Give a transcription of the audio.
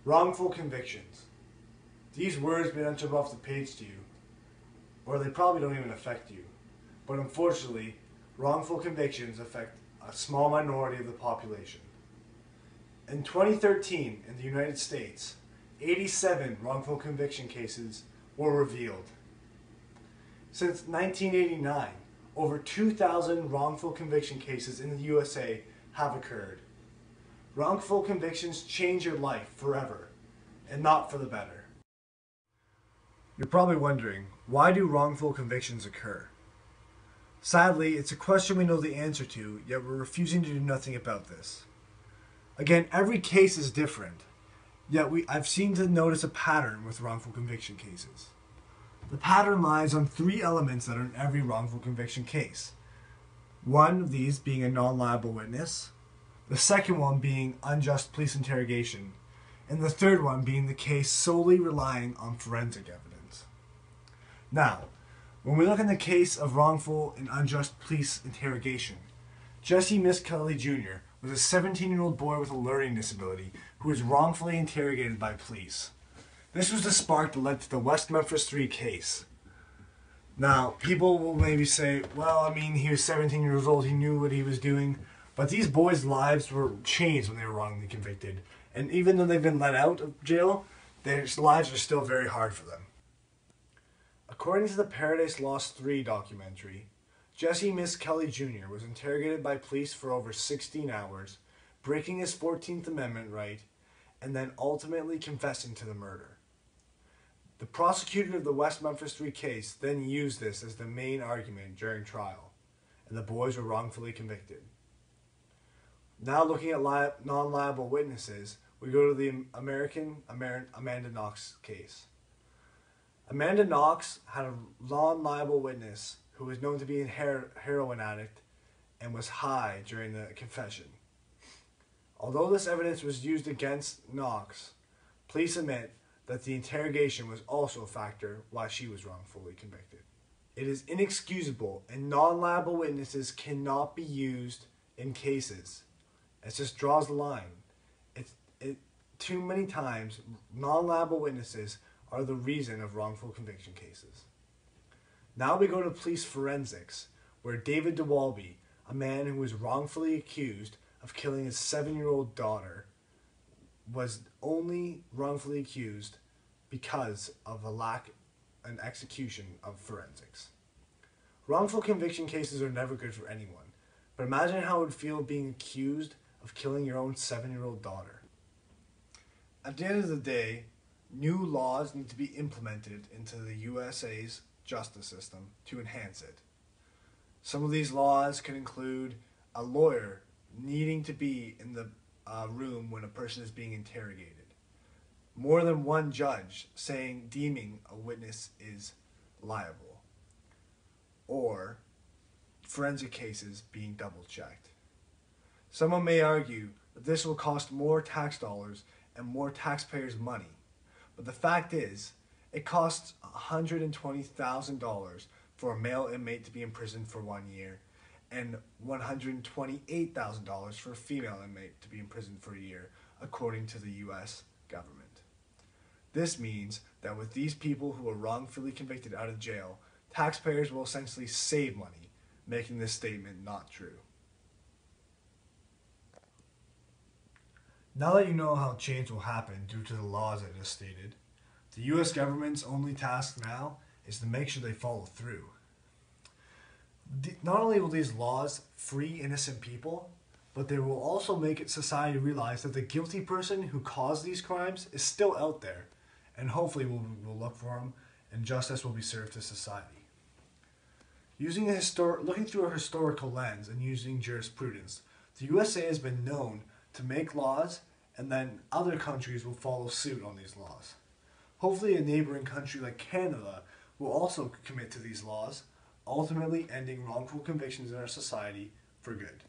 Wrongful convictions. These words may not jump off the page to you, or they probably don't even affect you. But unfortunately, wrongful convictions affect a small minority of the population. In 2013, in the United States, 87 wrongful conviction cases were revealed. Since 1989, over 2,000 wrongful conviction cases in the USA have occurred. Wrongful convictions change your life forever, and not for the better. You're probably wondering, why do wrongful convictions occur? Sadly, it's a question we know the answer to, yet we're refusing to do nothing about this. Again, every case is different, yet I've seen to notice a pattern with wrongful conviction cases. The pattern lies on three elements that are in every wrongful conviction case. One of these being a non-liable witness, the second one being unjust police interrogation, and the third one being the case solely relying on forensic evidence. Now, when we look in the case of wrongful and unjust police interrogation, Jesse Kelly Jr. was a 17-year-old boy with a learning disability who was wrongfully interrogated by police. This was the spark that led to the West Memphis 3 case. Now, people will maybe say, well, I mean, he was 17 years old, he knew what he was doing, but these boys' lives were changed when they were wrongly convicted. And even though they've been let out of jail, their lives are still very hard for them. According to the Paradise Lost 3 documentary, Jesse Kelly Jr. was interrogated by police for over 16 hours, breaking his 14th Amendment right, and then ultimately confessing to the murder. The prosecutor of the West Memphis 3 case then used this as the main argument during trial, and the boys were wrongfully convicted. Now looking at non-liable witnesses, we go to the Amanda Knox case. Amanda Knox had a non-liable witness who was known to be a heroin addict and was high during the confession. Although this evidence was used against Knox, police admit that the interrogation was also a factor why she was wrongfully convicted. It is inexcusable, and non-liable witnesses cannot be used in cases. It just draws the line. Too many times, non-liable witnesses are the reason of wrongful conviction cases. Now we go to police forensics, where David DeWalby, a man who was wrongfully accused of killing his 7-year-old daughter, was only wrongfully accused because of a lack and execution of forensics. Wrongful conviction cases are never good for anyone, but imagine how it would feel being accused of killing your own 7-year-old daughter. At the end of the day, new laws need to be implemented into the USA's justice system to enhance it. Some of these laws could include a lawyer needing to be in the room when a person is being interrogated, more than one judge deeming a witness is liable, or forensic cases being double-checked. Someone may argue that this will cost more tax dollars and more taxpayers' money, but the fact is, it costs $120,000 for a male inmate to be imprisoned for 1 year, and $128,000 for a female inmate to be imprisoned for a year, according to the U.S. government. This means that with these people who are wrongfully convicted out of jail, taxpayers will essentially save money, making this statement not true. Now that you know how change will happen due to the laws I just stated, the U.S. government's only task now is to make sure they follow through. Not only will these laws free innocent people, but they will also make society realize that the guilty person who caused these crimes is still out there, and hopefully we'll look for him, and justice will be served to society. Looking through a historical lens and using jurisprudence, the USA has been known to make laws, and then other countries will follow suit on these laws. Hopefully a neighboring country like Canada will also commit to these laws, ultimately ending wrongful convictions in our society for good.